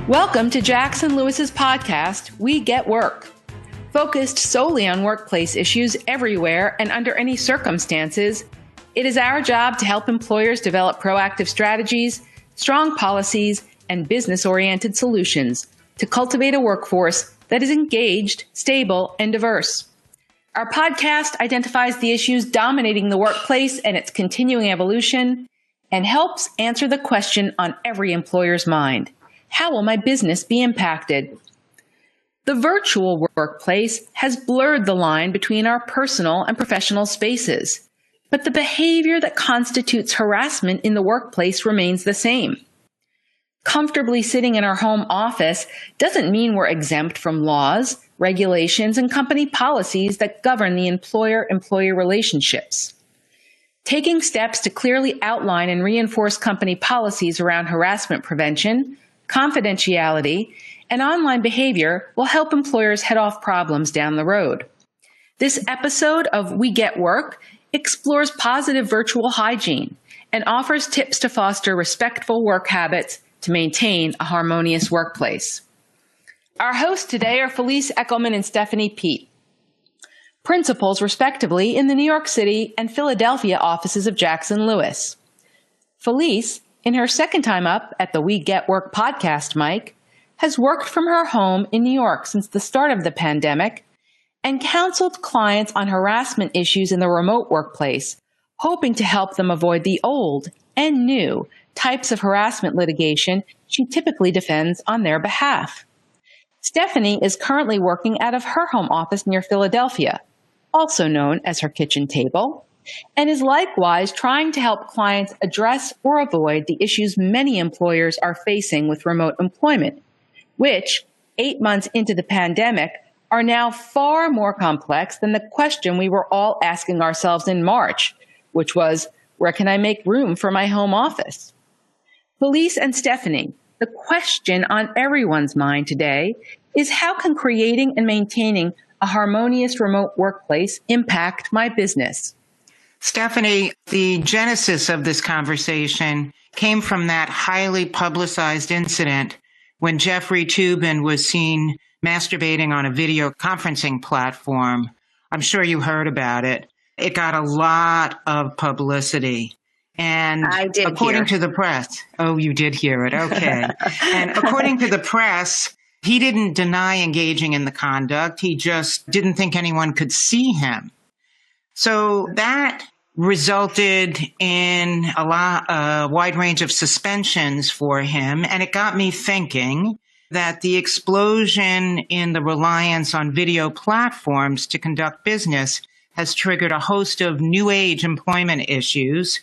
Welcome to Jackson Lewis's podcast, We Get Work. Focused solely on workplace issues everywhere and under any circumstances, it is our job to help employers develop proactive strategies, strong policies, and business-oriented solutions to cultivate a workforce that is engaged, stable, and diverse. Our podcast identifies the issues dominating the workplace and its continuing evolution and helps answer the question on every employer's mind: how will my business be impacted? The virtual workplace has blurred the line between our personal and professional spaces, but the behavior that constitutes harassment in the workplace remains the same. Comfortably sitting in our home office doesn't mean we're exempt from laws, regulations, and company policies that govern the employer-employee relationships. Taking steps to clearly outline and reinforce company policies around harassment prevention, confidentiality, and online behavior will help employers head off problems down the road. This episode of We Get Work explores positive virtual hygiene and offers tips to foster respectful work habits to maintain a harmonious workplace. Our hosts today are Felice, Ekelman, and Stephanie Peet, principals respectively in the New York City and Philadelphia offices of Jackson Lewis. Felice, in her second time up at the We Get Work podcast mic, has worked from her home in New York since the start of the pandemic and counseled clients on harassment issues in the remote workplace, hoping to help them avoid the old and new types of harassment litigation she typically defends on their behalf. Stephanie is currently working out of her home office near Philadelphia, also known as her kitchen table, and is likewise trying to help clients address or avoid the issues many employers are facing with remote employment, which, 8 months into the pandemic, are now far more complex than the question we were all asking ourselves in March, which was, where can I make room for my home office? Felice and Stephanie, the question on everyone's mind today is, how can creating and maintaining a harmonious remote workplace impact my business? Stephanie, the genesis of this conversation came from that highly publicized incident when Jeffrey Toobin was seen masturbating on a video conferencing platform. I'm sure you heard about it. It got a lot of publicity. And according to the press, oh, you did hear it. Okay. And according to the press, he didn't deny engaging in the conduct. He just didn't think anyone could see him. So that resulted in a wide range of suspensions for him. And it got me thinking that the explosion in the reliance on video platforms to conduct business has triggered a host of new age employment issues.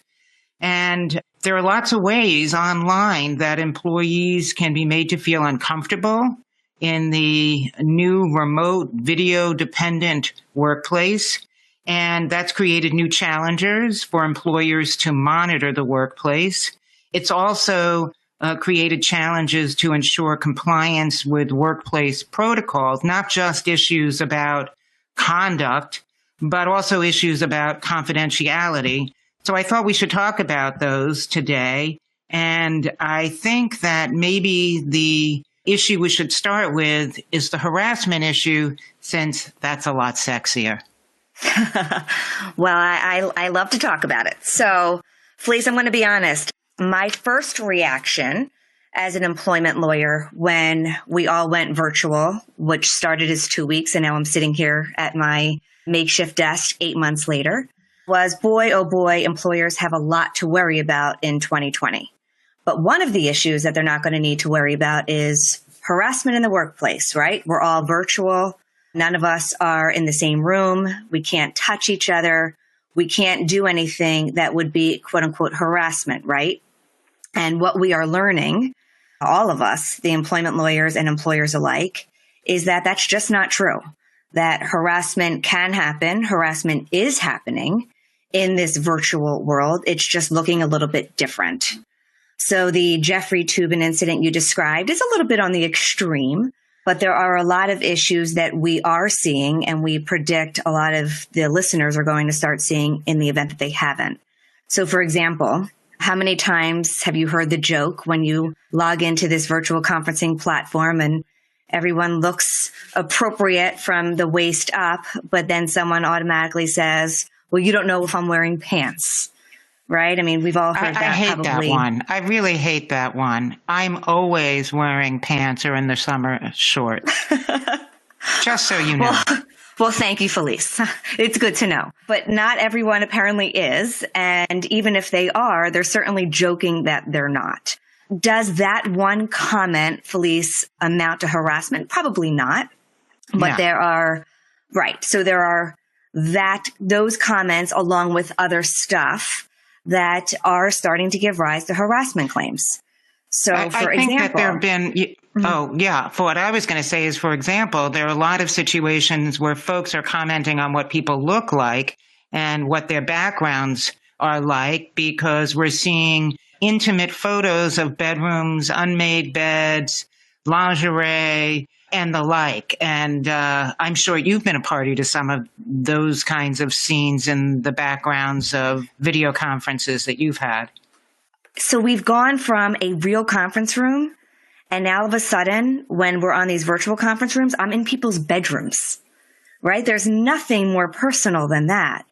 And there are lots of ways online that employees can be made to feel uncomfortable in the new remote video dependent workplace. And that's created new challenges for employers to monitor the workplace. It's also created challenges to ensure compliance with workplace protocols, not just issues about conduct, but also issues about confidentiality. So I thought we should talk about those today. And I think that maybe the issue we should start with is the harassment issue, since that's a lot sexier. Well, I love to talk about it. So, Felice, I'm going to be honest. My first reaction as an employment lawyer when we all went virtual, which started as 2 weeks, and now I'm sitting here at my makeshift desk 8 months later, was, boy, oh boy, employers have a lot to worry about in 2020. But one of the issues that they're not going to need to worry about is harassment in the workplace, right? We're all virtual. None of us are in the same room. We can't touch each other. We can't do anything that would be, quote unquote, harassment, right? And what we are learning, all of us, the employment lawyers and employers alike, is that that's just not true. That harassment can happen. Harassment is happening in this virtual world. It's just looking a little bit different. So the Jeffrey Toobin incident you described is a little bit on the extreme, but there are a lot of issues that we are seeing, and we predict a lot of the listeners are going to start seeing in the event that they haven't. So for example, How many times have you heard the joke when you log into this virtual conferencing platform and everyone looks appropriate from the waist up, but then someone automatically says, well, you don't know if I'm wearing pants, right? I mean, we've all heard that. I hate probably. that one. I really hate that one. I'm always wearing pants or in the summer shorts. Just so you know. Well, thank you, Felice. It's good to know. But not everyone apparently is. And even if they are, they're certainly joking that they're not. Does that one comment, Felice, amount to harassment? Probably not. But there are, right. So there are those comments along with other stuff that are starting to give rise to harassment claims. So, for I think example, that there have been, for what I was going to say is, for example, there are a lot of situations where folks are commenting on what people look like and what their backgrounds are like, because we're seeing intimate photos of bedrooms, unmade beds, lingerie, and the like. And I'm sure you've been a party to some of those kinds of scenes in the backgrounds of video conferences that you've had. So we've gone from a real conference room, and now all of a sudden, when we're on these virtual conference rooms, I'm in people's bedrooms, right? There's nothing more personal than that.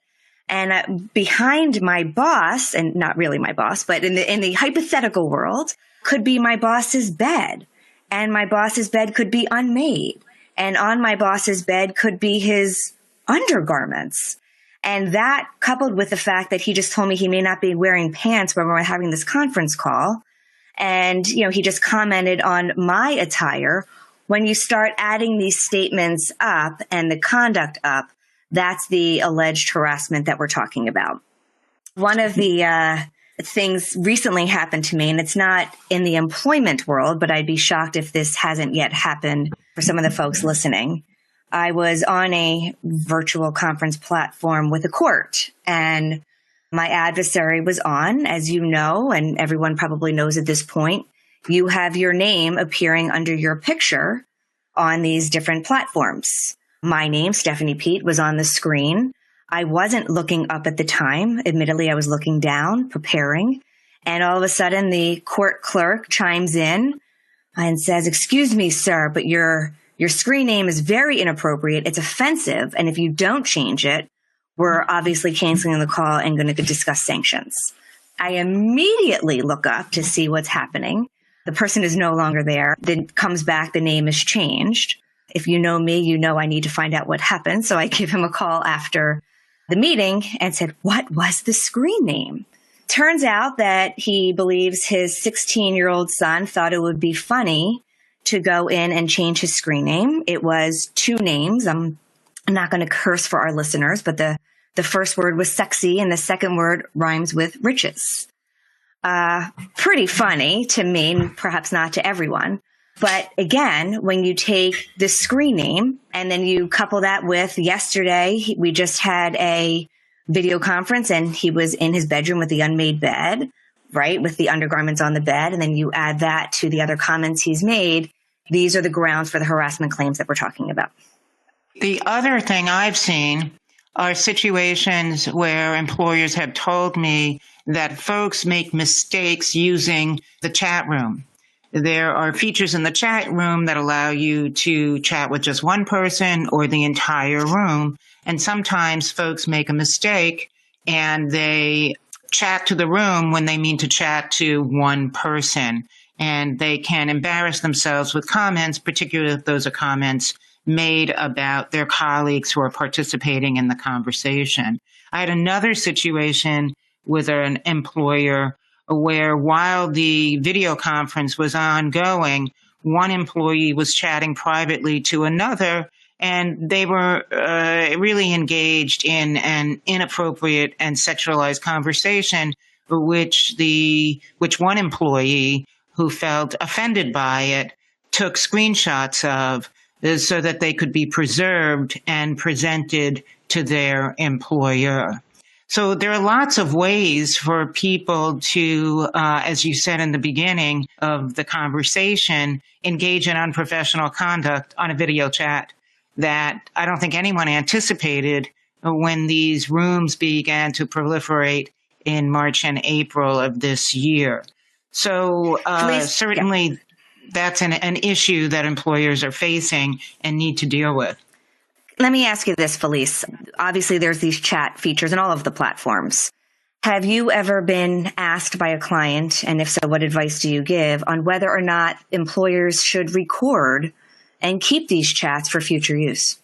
And behind my boss, and not really my boss, but in the hypothetical world, could be my boss's bed. And my boss's bed could be unmade. And on my boss's bed could be his undergarments. And that, coupled with the fact that he just told me he may not be wearing pants when we're having this conference call, and, he just commented on my attire. When you start adding these statements up and the conduct up, that's the alleged harassment that we're talking about. One of the things recently happened to me, and it's not in the employment world, but I'd be shocked if this hasn't yet happened for some of the folks listening. I was on a virtual conference platform with a court, and my adversary was on, as you know, and everyone probably knows at this point. You have your name appearing under your picture on these different platforms. My name, Stephanie Peet, was on the screen. I wasn't looking up at the time. Admittedly, I was looking down, preparing. And all of a sudden, the court clerk chimes in and says, "Excuse me, sir, but your screen name is very inappropriate. It's offensive. And if you don't change it, we're obviously canceling the call and going to discuss sanctions." I immediately look up to see what's happening. The person is no longer there. Then comes back, the name is changed. If you know me, you know I need to find out what happened. So I give him a call after the meeting and said, "What was the screen name?" Turns out that he believes his 16-year-old son thought it would be funny to go in and change his screen name. It was two names. I'm not going to curse for our listeners, but the first word was sexy and the second word rhymes with riches. Pretty funny to me, perhaps not to everyone. But again, when you take the screen name and then you couple that with yesterday, we just had a video conference and he was in his bedroom with the unmade bed, right, with the undergarments on the bed. And then you add that to the other comments he's made. These are the grounds for the harassment claims that we're talking about. The other thing I've seen are situations where employers have told me that folks make mistakes using the chat room. There are features in the chat room that allow you to chat with just one person or the entire room. And sometimes folks make a mistake and they chat to the room when they mean to chat to one person. And they can embarrass themselves with comments, particularly if those are comments made about their colleagues who are participating in the conversation. I had another situation with an employer where while the video conference was ongoing, one employee was chatting privately to another, and they were really engaged in an inappropriate and sexualized conversation, which one employee who felt offended by it took screenshots of so that they could be preserved and presented to their employer. So there are lots of ways for people to, as you said in the beginning of the conversation, engage in unprofessional conduct on a video chat that I don't think anyone anticipated when these rooms began to proliferate in March and April of this year. So certainly that's an issue that employers are facing and need to deal with. Let me ask you this, Felice. Obviously, there's these chat features in all of the platforms. Have you ever been asked by a client, and if so, what advice do you give on whether or not employers should record and keep these chats for future use?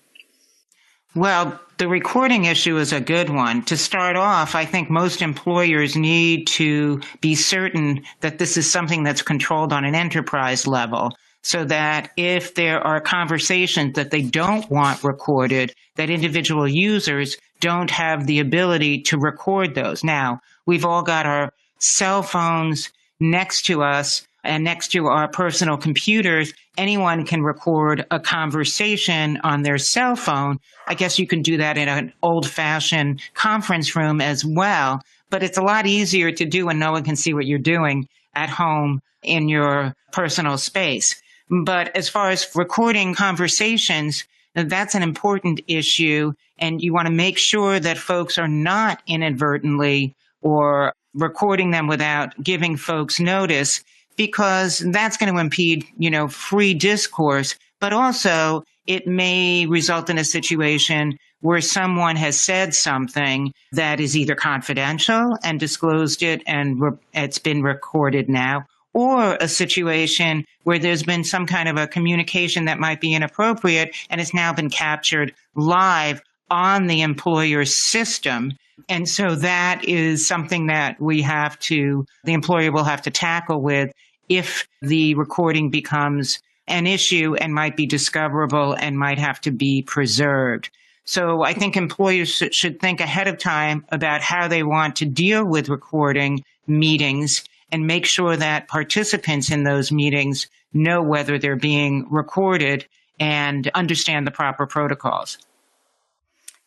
Well, the recording issue is a good one. To start off, I think most employers need to be certain that this is something that's controlled on an enterprise level, so that if there are conversations that they don't want recorded, that individual users don't have the ability to record those. Now, we've all got our cell phones next to us and next to our personal computers. Anyone can record a conversation on their cell phone. I guess you can do that in an old-fashioned conference room as well, but it's a lot easier to do when no one can see what you're doing at home in your personal space. But as far as recording conversations, that's an important issue, and you want to make sure that folks are not inadvertently or recording them without giving folks notice, because that's going to impede, free discourse. But also, it may result in a situation where someone has said something that is either confidential and disclosed it and it's been recorded now, or a situation where there's been some kind of a communication that might be inappropriate and it's now been captured live on the employer's system. And so that is something that the employer will have to tackle with if the recording becomes an issue and might be discoverable and might have to be preserved. So I think employers should think ahead of time about how they want to deal with recording meetings and make sure that participants in those meetings know whether they're being recorded and understand the proper protocols.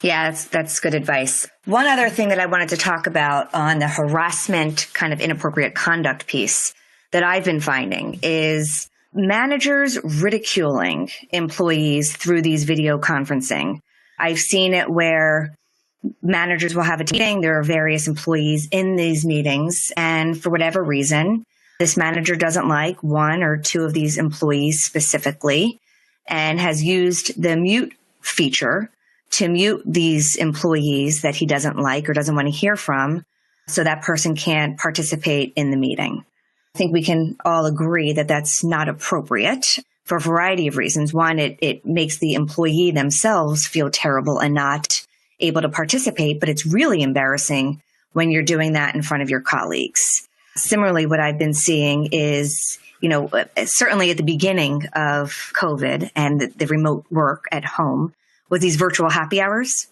Yeah, that's good advice. One other thing that I wanted to talk about on the harassment kind of inappropriate conduct piece that I've been finding is managers ridiculing employees through these video conferencing. I've seen it where managers will have a meeting. There are various employees in these meetings, and for whatever reason, this manager doesn't like one or two of these employees specifically and has used the mute feature to mute these employees that he doesn't like or doesn't want to hear from, so that person can't participate in the meeting. I think we can all agree that that's not appropriate for a variety of reasons. One, it makes the employee themselves feel terrible and not able to participate, but it's really embarrassing when you're doing that in front of your colleagues. Similarly, what I've been seeing is, certainly at the beginning of COVID and the remote work at home with these virtual happy hours,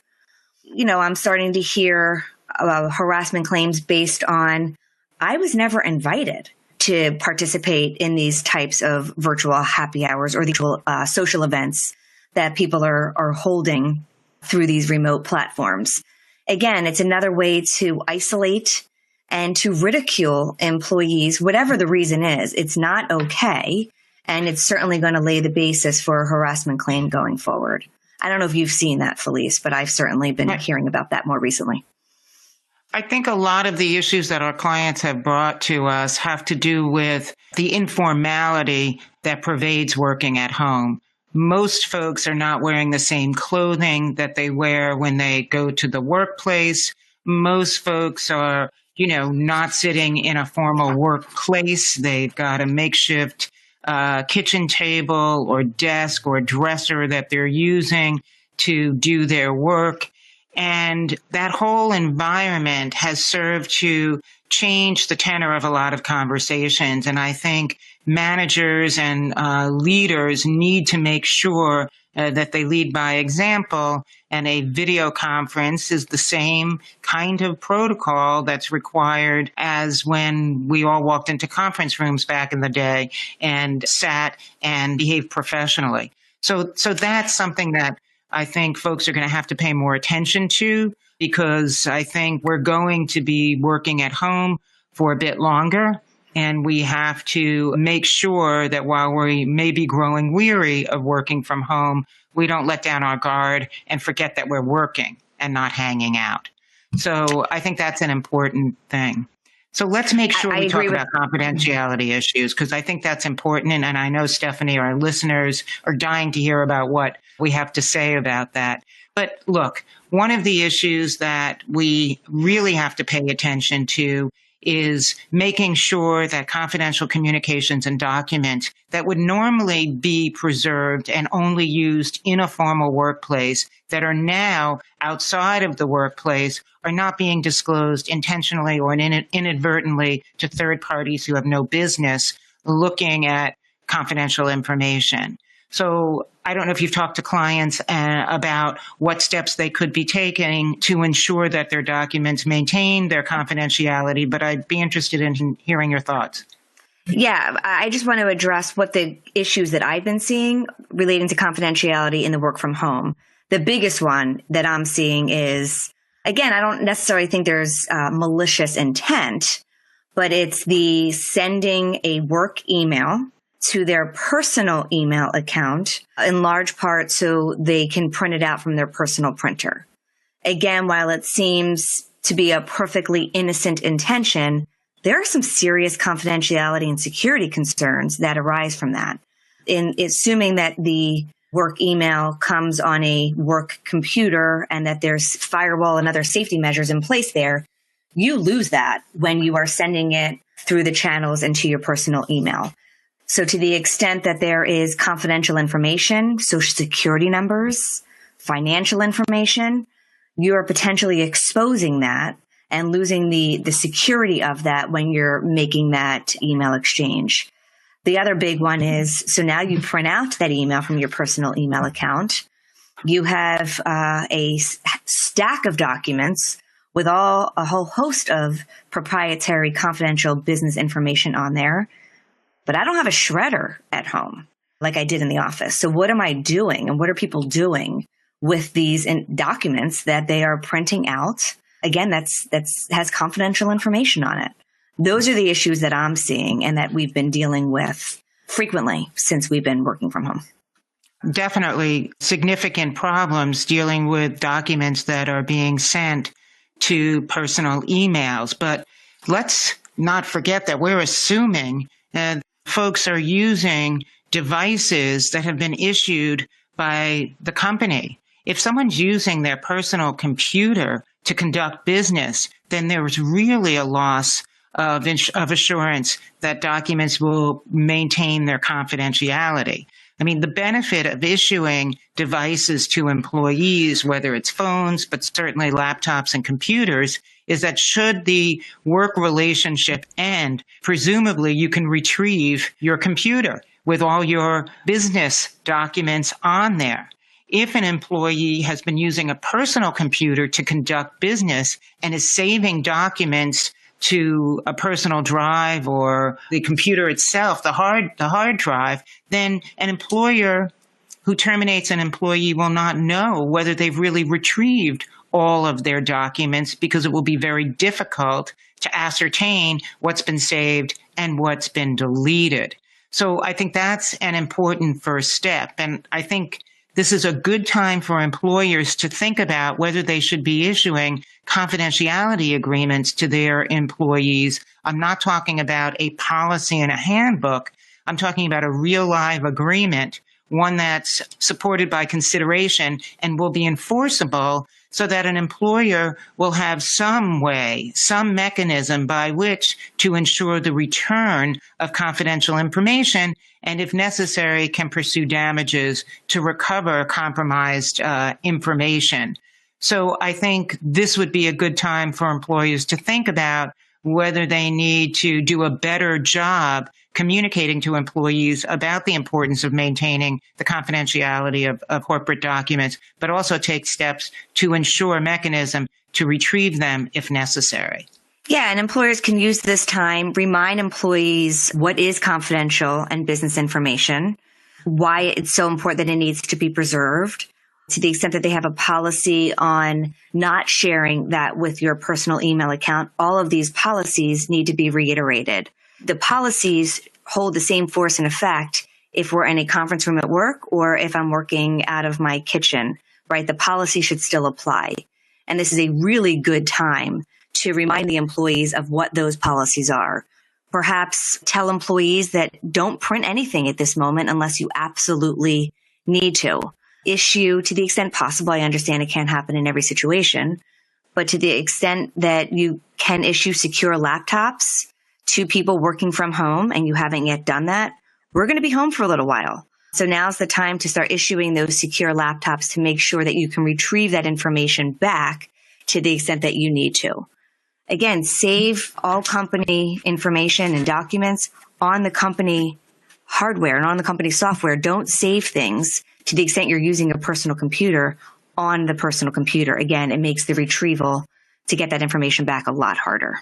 I'm starting to hear harassment claims based on, I was never invited to participate in these types of virtual happy hours or the social events that people are holding through these remote platforms. Again, it's another way to isolate and to ridicule employees, whatever the reason is. It's not okay, and it's certainly going to lay the basis for a harassment claim going forward. I don't know if you've seen that, Felice, but I've certainly been hearing about that more recently. I think a lot of the issues that our clients have brought to us have to do with the informality that pervades working at home. Most folks are not wearing the same clothing that they wear when they go to the workplace. Most folks are, not sitting in a formal workplace. They've got a makeshift kitchen table or desk or dresser that they're using to do their work. And that whole environment has served to change the tenor of a lot of conversations. And I think managers and leaders need to make sure that they lead by example. And a video conference is the same kind of protocol that's required as when we all walked into conference rooms back in the day and sat and behaved professionally. So that's something that I think folks are going to have to pay more attention to, because I think we're going to be working at home for a bit longer. And we have to make sure that while we may be growing weary of working from home, we don't let down our guard and forget that we're working and not hanging out. So I think that's an important thing. So let's make sure we talk about confidentiality issues, because I think that's important. And I know, Stephanie, our listeners are dying to hear about what we have to say about that. But look, one of the issues that we really have to pay attention to is making sure that confidential communications and documents that would normally be preserved and only used in a formal workplace that are now outside of the workplace are not being disclosed intentionally or inadvertently to third parties who have no business looking at confidential information. So I don't know if you've talked to clients about what steps they could be taking to ensure that their documents maintain their confidentiality, but I'd be interested in hearing your thoughts. Yeah, I just want to address what the issues that I've been seeing relating to confidentiality in the work from home. The biggest one that I'm seeing is, again, I don't necessarily think there's malicious intent, but it's the sending a work email to their personal email account, in large part so they can print it out from their personal printer. Again, while it seems to be a perfectly innocent intention, there are some serious confidentiality and security concerns that arise from that. In assuming that the work email comes on a work computer and that there's firewall and other safety measures in place there, you lose that when you are sending it through the channels into your personal email. So to the extent that there is confidential information, social security numbers, financial information, you are potentially exposing that and losing the security of that when you're making that email exchange. The other big one is, so now you print out that email from your personal email account. You have a stack of documents with a whole host of proprietary confidential business information on there. But I don't have a shredder at home like I did in the office. So what am I doing and what are people doing with these documents that they are printing out? Again, that's has confidential information on it. Those are the issues that I'm seeing and that we've been dealing with frequently since we've been working from home. Definitely significant problems dealing with documents that are being sent to personal emails. But let's not forget that we're assuming that folks are using devices that have been issued by the company. If someone's using their personal computer to conduct business, then there's really a loss of assurance that documents will maintain their confidentiality. I mean, the benefit of issuing devices to employees, whether it's phones, but certainly laptops and computers, is that should the work relationship end, presumably you can retrieve your computer with all your business documents on there. If an employee has been using a personal computer to conduct business and is saving documents to a personal drive or the computer itself, the hard drive, then an employer who terminates an employee will not know whether they've really retrieved all of their documents, because it will be very difficult to ascertain what's been saved and what's been deleted. So I think that's an important first step. And I think this is a good time for employers to think about whether they should be issuing confidentiality agreements to their employees. I'm not talking about a policy and a handbook. I'm talking about a real live agreement, one that's supported by consideration and will be enforceable, so that an employer will have some way, some mechanism by which to ensure the return of confidential information, and if necessary, can pursue damages to recover compromised information. So I think this would be a good time for employers to think about whether they need to do a better job communicating to employees about the importance of maintaining the confidentiality of corporate documents, but also take steps to ensure a mechanism to retrieve them if necessary. Yeah, and employers can use this time, remind employees what is confidential and business information, why it's so important that it needs to be preserved, to the extent that they have a policy on not sharing that with your personal email account. All of these policies need to be reiterated. The policies hold the same force and effect if we're in a conference room at work or if I'm working out of my kitchen, right? The policy should still apply. And this is a really good time to remind the employees of what those policies are. Perhaps tell employees that don't print anything at this moment unless you absolutely need to. Issue, to the extent possible, I understand it can't happen in every situation, but to the extent that you can issue secure laptops to people working from home and you haven't yet done that, we're going to be home for a little while. So now's the time to start issuing those secure laptops to make sure that you can retrieve that information back to the extent that you need to. Again, save all company information and documents on the company hardware and on the company software. Don't save things to the extent you're using a personal computer on the personal computer. Again, it makes the retrieval to get that information back a lot harder.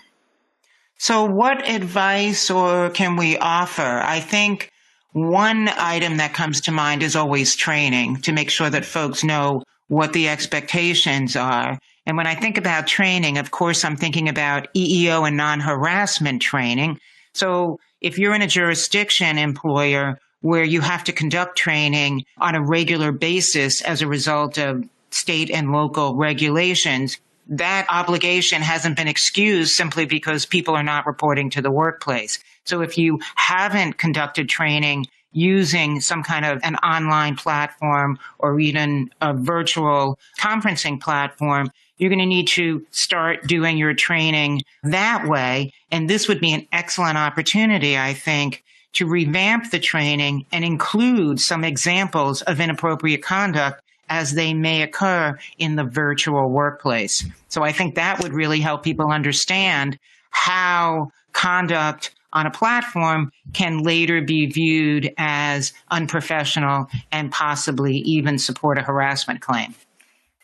So what advice or can we offer? I think one item that comes to mind is always training to make sure that folks know what the expectations are. And when I think about training, of course, I'm thinking about EEO and non-harassment training. So if you're in a jurisdiction employer where you have to conduct training on a regular basis as a result of state and local regulations, that obligation hasn't been excused simply because people are not reporting to the workplace. So if you haven't conducted training using some kind of an online platform or even a virtual conferencing platform, you're going to need to start doing your training that way. And this would be an excellent opportunity, I think, to revamp the training and include some examples of inappropriate conduct as they may occur in the virtual workplace. So I think that would really help people understand how conduct on a platform can later be viewed as unprofessional and possibly even support a harassment claim.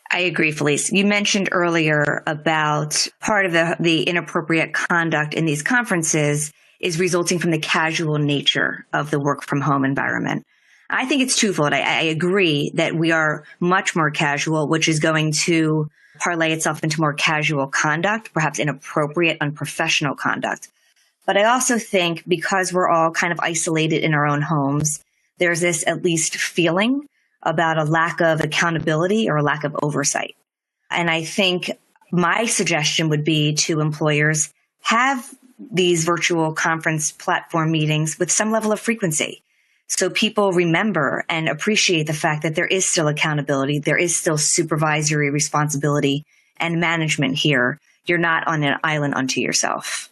I agree, Felice. You mentioned earlier about part of the inappropriate conduct in these conferences is resulting from the casual nature of the work from home environment. I think it's twofold. I agree that we are much more casual, which is going to parlay itself into more casual conduct, perhaps inappropriate, unprofessional conduct. But I also think because we're all kind of isolated in our own homes, there's this at least feeling about a lack of accountability or a lack of oversight. And I think my suggestion would be to employers, have these virtual conference platform meetings with some level of frequency, so people remember and appreciate the fact that there is still accountability, there is still supervisory responsibility and management here. You're not on an island unto yourself.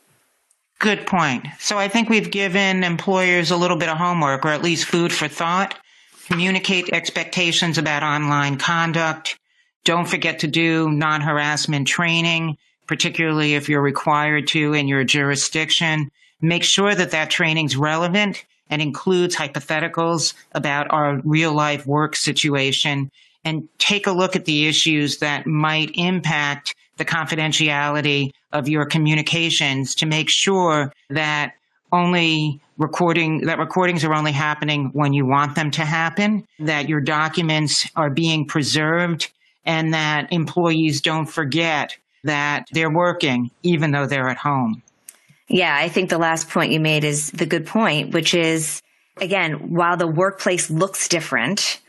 Good point. So I think we've given employers a little bit of homework, or at least food for thought. Communicate expectations about online conduct. Don't forget to do non-harassment training, particularly if you're required to in your jurisdiction. Make sure that that training's relevant and includes hypotheticals about our real-life work situation, and take a look at the issues that might impact the confidentiality of your communications to make sure that recordings are only happening when you want them to happen, that your documents are being preserved, and that employees don't forget that they're working even though they're at home. Yeah, I think the last point you made is the good point, which is, again, while the workplace looks different,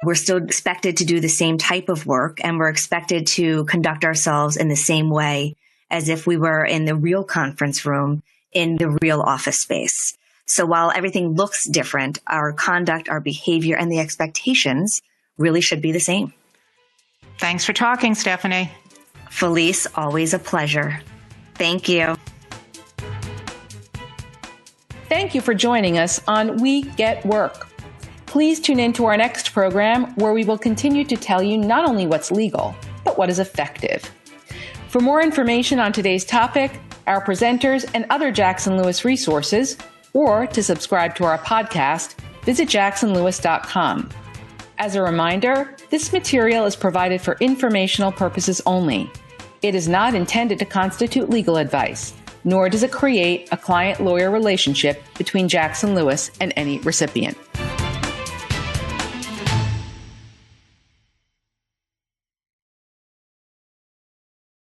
we're still expected to do the same type of work, and we're expected to conduct ourselves in the same way as if we were in the real conference room in the real office space. So while everything looks different, our conduct, our behavior, and the expectations really should be the same. Thanks for talking, Stephanie. Felice, always a pleasure. Thank you. Thank you for joining us on We Get Work. Please tune in to our next program, where we will continue to tell you not only what's legal, but what is effective. For more information on today's topic, our presenters, and other Jackson Lewis resources, or to subscribe to our podcast, visit jacksonlewis.com. As a reminder, this material is provided for informational purposes only. It is not intended to constitute legal advice, nor does it create a client-lawyer relationship between Jackson Lewis and any recipient.